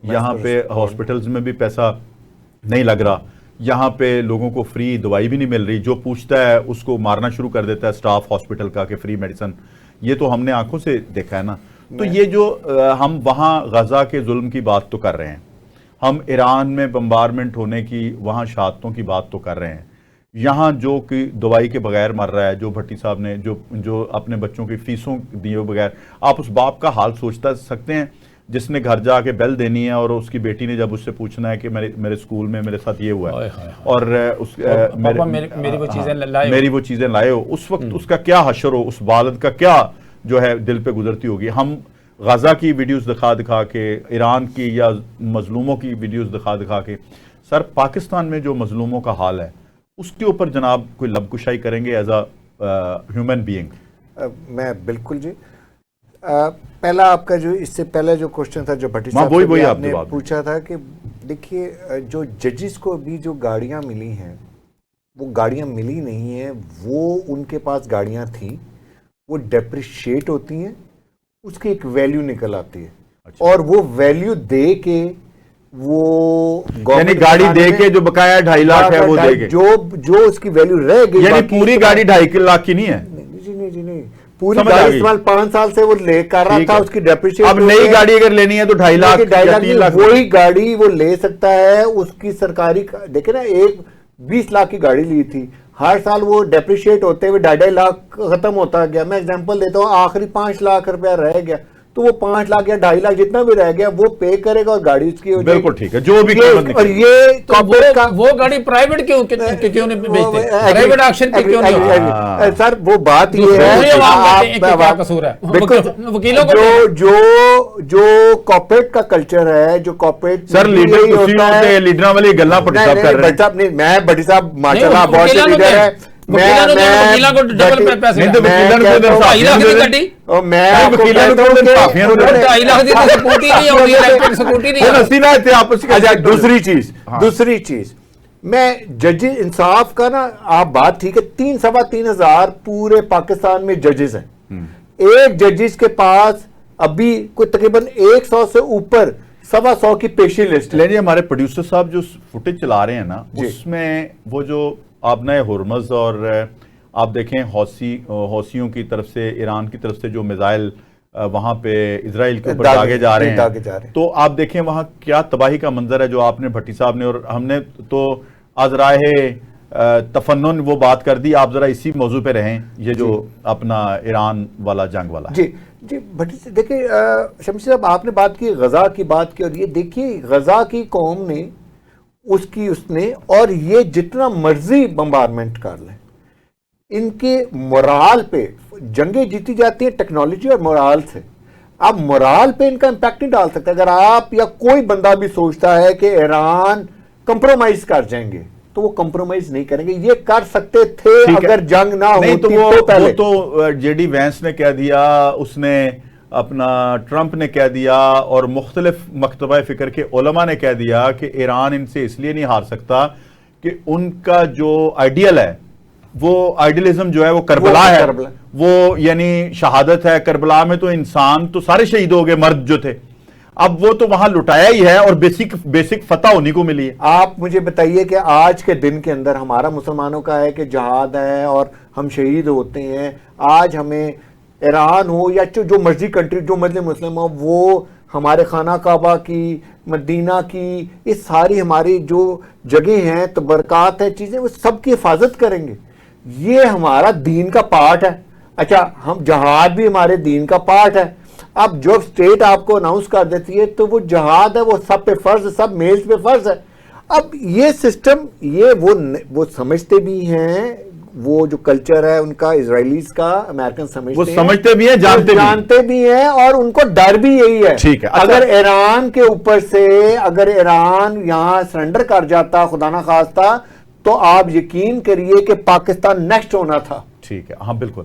یہاں پہ ہاسپٹلز میں بھی پیسہ نہیں لگ رہا, یہاں پہ لوگوں کو فری دوائی بھی نہیں مل رہی, جو پوچھتا ہے اس کو مارنا شروع کر دیتا ہے سٹاف ہاسپٹل کا کہ فری میڈیسن. یہ تو ہم نے آنکھوں سے دیکھا ہے نا. تو یہ جو ہم وہاں غزہ کے ظلم کی بات تو کر رہے ہیں, ہم ایران میں بمبارمنٹ ہونے کی وہاں شہادتوں کی بات تو کر رہے ہیں, یہاں جو کہ دوائی کے بغیر مر رہا ہے, جو بھٹی صاحب نے جو اپنے بچوں کی فیسوں دیے بغیر, آپ اس باپ کا حال سوچتا سکتے ہیں جس نے گھر جا کے بیل دینی ہے اور اس کی بیٹی نے جب اس سے پوچھنا ہے کہ میرے اسکول میں میرے ساتھ یہ ہوا ہے اور میری وہ چیزیں لائے ہو, اس وقت اس کا کیا حشر ہو, اس والد کا کیا جو ہے دل پہ گزرتی ہوگی. ہم غزہ کی ویڈیوز دکھا کے, ایران کی یا مظلوموں کی ویڈیوز دکھا کے, سر پاکستان میں جو مظلوموں کا حال ہے اس کے اوپر جناب کوئی لب کشائی کریں گے ایز اے ہیومن بینگ؟ میں بالکل جی. پہلا آپ کا جو اس سے پہلے جو کوشچن تھا جو بھٹی صاحب سے آپ نے پوچھا تھا کہ دیکھیے جو ججز کو بھی جو گاڑیاں ملی ہیں وہ گاڑیاں ملی نہیں ہیں, وہ ان کے پاس گاڑیاں تھیں, وہ ڈیپریشیٹ ہوتی ہیں, اس کی ایک ویلیو نکل آتی ہے اور وہ ویلیو دے کے وہ یعنی گاڑی دے کے جو بقایا 2.5 لاکھ ہے وہ دے کے جو اس کی ویلیو رہ گئی, یعنی پوری گاڑی 2.5 لاکھ کی نہیں ہے جی نہیں, پوری گاڑی استعمال 5 سال سے وہ لے کر رہا تھا, اس کی ڈیپریشیٹ. اب نئی گاڑی اگر لینی ہے تو 2.5 لاکھ, وہی گاڑی وہ لے سکتا ہے. اس کی سرکاری دیکھیں نا, ایک 20 لاکھ کی گاڑی لی تھی, ہر سال وہ ڈیپریشیٹ ہوتے ہوئے 2.5 لاکھ ختم ہوتا گیا. میں ایگزامپل دیتا ہوں, آخری 5 لاکھ روپیہ رہ گیا, تو وہ 5 لاکھ یا 2.5 لاکھ جتنا بھی رہ گیا وہ پے کرے گا اور گاڑی اس کی ہو جائے گی. بالکل ٹھیک ہے, جو بھی اور یہ وہ گاڑی پرائیویٹ کیوں نہیں بیچتے, پرائیویٹ آکشن پہ کیوں نہیں؟ سر وہ بات یہ ہے جو کارپوریٹ کا کلچر ہے, جو کارپوریٹ سر لیڈر والی گلا بھٹی صاحب کر رہے ہیں. میں بھٹی صاحب ماشاءاللہ بہت سے لیڈر ہے, دوسری چیز میں جج انصاف کا نا, آپ بات ٹھیک ہے, 3,300 پورے پاکستان میں ججز ہیں. ایک ججز کے پاس ابھی کوئی تقریباً 100 سے اوپر 125 کی پیشی لسٹ. لیکن ہمارے پروڈیوسر صاحب جو فوٹیج چلا رہے ہیں نا, اس میں وہ جو آپ نئے ہرمز اور آپ دیکھیں حوثیوں کی طرف سے, ایران کی طرف سے جو میزائل وہاں پہ اسرائیل کے اوپر داغے جا رہے ہیں, تو آپ دیکھیں وہاں کیا تباہی کا منظر ہے جو آپ نے بھٹی صاحب نے اور ہم نے تو از راہ تفنن وہ بات کر دی. آپ ذرا اسی موضوع پہ رہیں, یہ جو اپنا ایران والا جنگ والا. جی بھٹی سے دیکھیں شمشیر صاحب, آپ نے بات کی غزہ کی بات کی, اور یہ دیکھیے غزہ کی قوم نے اس نے اور یہ جتنا مرضی بمبارمنٹ کر لیں, ان کے مورال پہ جنگیں جیتی جاتی ہیں ٹیکنالوجی اور مورال سے. آپ مورال پہ ان کا امپیکٹ نہیں ڈال سکتے. اگر آپ یا کوئی بندہ بھی سوچتا ہے کہ ایران کمپرومائز کر جائیں گے تو وہ کمپرومائز نہیں کریں گے. یہ کر سکتے تھے اگر جنگ نہ ہوتی تو پہلے. وہ تو جے ڈی وینس نے کہہ دیا, اس نے اپنا ٹرمپ نے کہہ دیا, اور مختلف مکتبہ فکر کے علماء نے کہہ دیا کہ ایران ان سے اس لیے نہیں ہار سکتا کہ ان کا جو آئیڈیل ہے, وہ آئیڈیلزم جو ہے وہ کربلا ہے, وہ یعنی شہادت ہے. کربلا میں تو انسان تو سارے شہید ہو گئے, مرد جو تھے, اب وہ تو وہاں لٹایا ہی ہے اور بیسک فتح ہونی کو ملی ہے. آپ مجھے بتائیے کہ آج کے دن کے اندر ہمارا مسلمانوں کا ہے کہ جہاد ہے اور ہم شہید ہوتے ہیں. آج ہمیں ایران ہو یا جو مرضی کنٹری, جو مرضی مسلم ہو, وہ ہمارے خانہ کعبہ کی, مدینہ کی, یہ ساری ہماری جو جگہ ہیں تو برکات ہے, چیزیں, وہ سب کی حفاظت کریں گے. یہ ہمارا دین کا پارٹ ہے. اچھا, ہم جہاد بھی ہمارے دین کا پارٹ ہے. اب جو اسٹیٹ آپ کو اناؤنس کر دیتی ہے تو وہ جہاد ہے, وہ سب پہ فرض ہے, سب میلز پہ فرض ہے. اب یہ سسٹم یہ وہ سمجھتے بھی ہیں, وہ جو کلچر ہے ان کا, اسرائیلیز کا, امریکن سمجھتے بھی ہیں, جانتے بھی ہیں, اور ان کو ڈر بھی یہی ہے. ٹھیک ہے, اگر ایران کے اوپر سے اگر ایران یہاں سرنڈر کر جاتا خدا نہ خواستہ, تو آپ یقین کریے کہ پاکستان نیکسٹ ہونا تھا. ٹھیک ہے, ہاں بالکل.